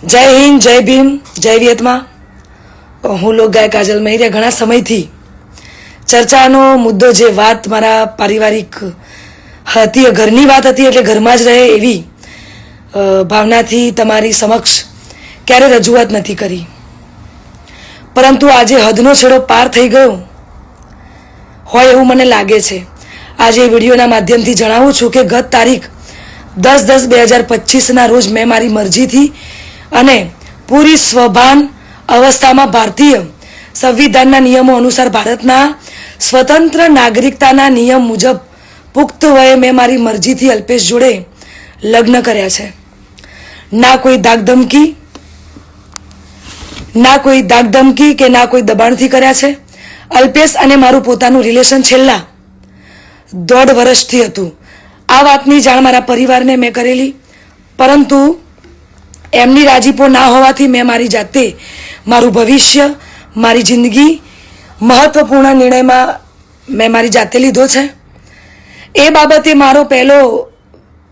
જય હિન્દ, જય ભીમ, જય વિયતમાં. હું લોકગાયક કાજલ મહેરિયા ઘણા સમયથી ચર્ચાનો મુદ્દો જે વાત મારા પારિવારિક હતી, ઘરની વાત હતી, એટલે ઘરમાં જ રહે એવી ભાવનાથી તમારી સમક્ષ ક્યારે રજૂઆત નથી કરી. પરંતુ આજે હદનો છેડો પાર થઈ ગયો હોય એવું મને લાગે છે. આજે વિડીયોના માધ્યમથી જણાવું છું કે ગત તારીખ 10/10/2025ના રોજ મેં મારી મરજીથી અને પૂરી સ્વભાન અવસ્થામાં ભારતીય સંવિધાનના નિયમો અનુસાર ભારતના સ્વતંત્ર નાગરિકતાના નિયમ મુજબ પુખ્ત વયે મેં મારી મરજીથી અલ્પેશ જોડે લગ્ન કર્યા છે. ના કોઈ ધાકધમકી કે ના કોઈ દબાણથી કર્યા છે. અલ્પેશ અને મારું પોતાનું રિલેશન છેલ્લા 1.5 વર્ષથી હતું. આ વાતની જાણ મારા પરિવારને મેં કરેલી, પરંતુ એમની રાજીપો ના હોવાથી મેં મારી જાતે મારું ભવિષ્ય, મારી જિંદગી મહત્વપૂર્ણ નિર્ણયમાં મેં મારી જાતે લીધો છે. એ બાબતે મારો પહેલો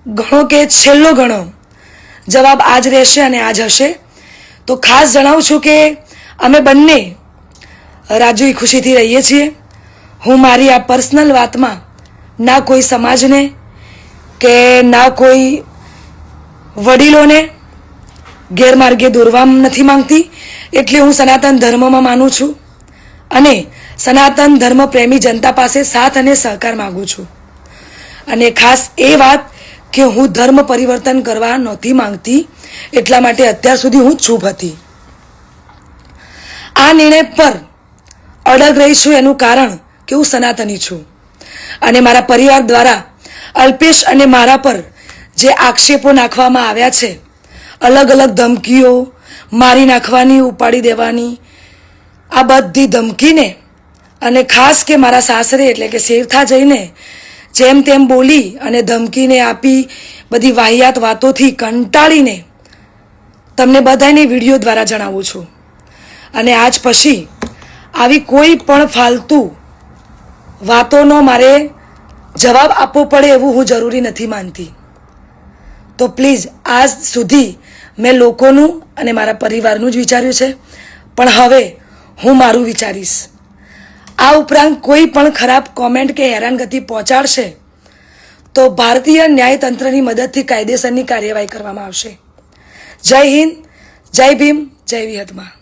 ઘણો કે છેલ્લો ઘણો જવાબ આજ રહેશે અને આજ હશે. તો ખાસ જણાવું છું કે અમે બંને રાજી ખુશીથી રહીએ છીએ. હું મારી આ પર્સનલ વાતમાં ના કોઈ સમાજને કે ના કોઈ વડીલોને ગેરમાર્ગે દોરવા નથી માંગતી. એટલે હું સનાતન ધર્મમાં માનું છું અને સનાતન ધર્મ પ્રેમી જનતા પાસે સાથ અને સહકાર માગું છું. અને ખાસ એ વાત કે હું ધર્મ પરિવર્તન કરવા નહોતી માંગતી, એટલા માટે અત્યાર સુધી હું ચૂપ હતી. આ નિર્ણય પર અડગ રહી છું એનું કારણ કે હું સનાતની છું અને મારા પરિવાર દ્વારા અલ્પેશ અને મારા પર જે આક્ષેપો નાખવામાં આવ્યા છે, અલગ અલગ ધમકીઓ, મારી નાખવાની, ઉપાડી દેવાની, આ બધી ધમકીને અને ખાસ કે મારા સાસરે એટલે કે શેરથા જઈને જેમ તેમ બોલી અને ધમકીને આપી બધી વાહિયાત વાતોથી કંટાળીને તમને બધાને વિડીયો દ્વારા જણાવું છું. અને આજ પછી આવી કોઈ પણ ફાલતુ વાતોનો મારે જવાબ આપવો પડે એવું હું જરૂરી નથી માનતી. તો પ્લીઝ આજ સુધી મેં લોકોનું અને મારા પરિવારનું જ વિચાર્યું છે, પણ હવે હું મારું વિચારીશ. આ ઉપરાંત કોઈ પણ ખરાબ કોમેન્ટ કે હેરાનગતિ પહોંચાડશે તો ભારતીય ન્યાયતંત્રની મદદથી કાયદેસરની કાર્યવાહી કરવામાં આવશે. જય હિન્દ, જય ભીમ, જય વિયતમાં.